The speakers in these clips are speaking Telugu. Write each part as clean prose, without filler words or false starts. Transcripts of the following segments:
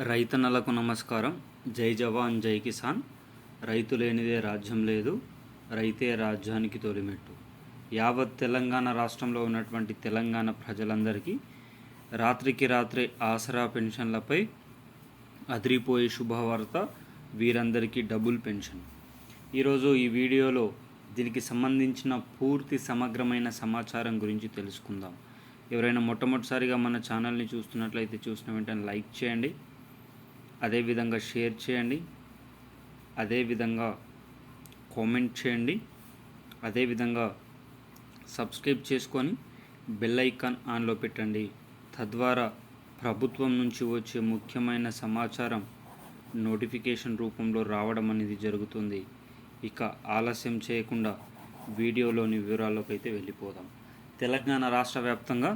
రైతన్నలకు నమస్కారం. జై జవాన్ జై కిసాన్. రైతు లేనిదే రాజ్యం లేదు, రైతే రాజ్యానికి తొలిమెట్టు. యావత్ తెలంగాణ రాష్ట్రంలో ఉన్నటువంటి తెలంగాణ ప్రజలందరికీ రాత్రికి రాత్రే ఆసరా పెన్షన్లపై అదిరిపోయే శుభవార్త. వీరందరికీ డబుల్ పెన్షన్. ఈరోజు ఈ వీడియోలో దీనికి సంబంధించిన పూర్తి సమగ్రమైన సమాచారం గురించి తెలుసుకుందాం. ఎవరైనా మొట్టమొదటిసారిగా మన ఛానల్ని చూస్తున్నట్లయితే చూసిన వెంటనే లైక్ చేయండి, అదేవిధంగా షేర్ చేయండి, అదేవిధంగా కామెంట్ చేయండి, అదేవిధంగా సబ్స్క్రైబ్ చేసుకొని బెల్ ఐకాన్ ఆన్లో పెట్టండి. తద్వారా ప్రభుత్వం నుంచి వచ్చే ముఖ్యమైన సమాచారం నోటిఫికేషన్ రూపంలో రావడం అనేది జరుగుతుంది. ఇక ఆలస్యం చేయకుండా వీడియోలోని వివరాల్లోకి అయితే వెళ్ళిపోదాం. తెలంగాణ రాష్ట్ర వ్యాప్తంగా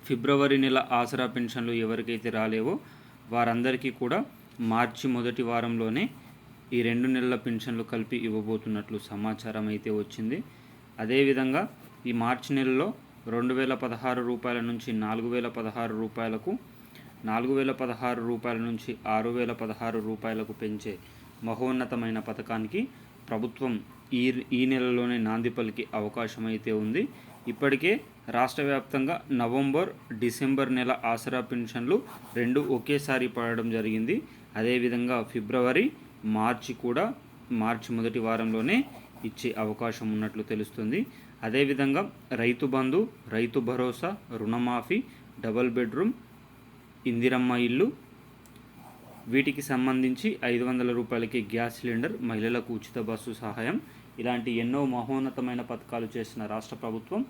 ఫిబ్రవరి నెల ఆసరా పెన్షన్లు ఎవరికైతే రాలేవో వారందరికీ కూడా మార్చి మొదటి వారంలోనే ఈ 2 నెలల పెన్షన్లు కలిపి ఇవ్వబోతున్నట్లు సమాచారం అయితే వచ్చింది. అదేవిధంగా ఈ మార్చి నెలలో 2016 రూపాయల నుంచి 4016 రూపాయలకు, 4016 రూపాయల నుంచి 6016 రూపాయలకు పెంచే మహోన్నతమైన పథకానికి ప్రభుత్వం ఈ నెలలోనే నాంది పలికే అవకాశం అయితే ఉంది. ఇప్పటికే రాష్ట్ర వ్యాప్తంగా నవంబర్, డిసెంబర్ నెల ఆసరా పెన్షన్లు 2 ఒకేసారి పడడం జరిగింది. అదేవిధంగా ఫిబ్రవరి, మార్చి కూడా మార్చి మొదటి వారంలోనే ఇచ్చే అవకాశం ఉన్నట్లు తెలుస్తుంది. అదేవిధంగా రైతు బంధు, రైతు భరోసా, రుణమాఫీ, డబుల్ బెడ్రూమ్, ఇందిరమ్మ ఇల్లు, వీటికి సంబంధించి 500 రూపాయలకి గ్యాస్ సిలిండర్, మహిళలకు ఉచిత బస్సు సహాయం, ఇలాంటి ఎన్నో మహోన్నతమైన పథకాలు చేసిన రాష్ట్ర ప్రభుత్వం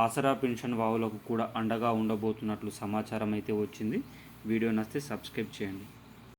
ఆసరా పెన్షన్ వావులకు కూడా అండగా ఉండబోతున్నట్లు సమాచారం అయితే వచ్చింది. వీడియో నచ్చితే సబ్స్క్రైబ్ చేయండి.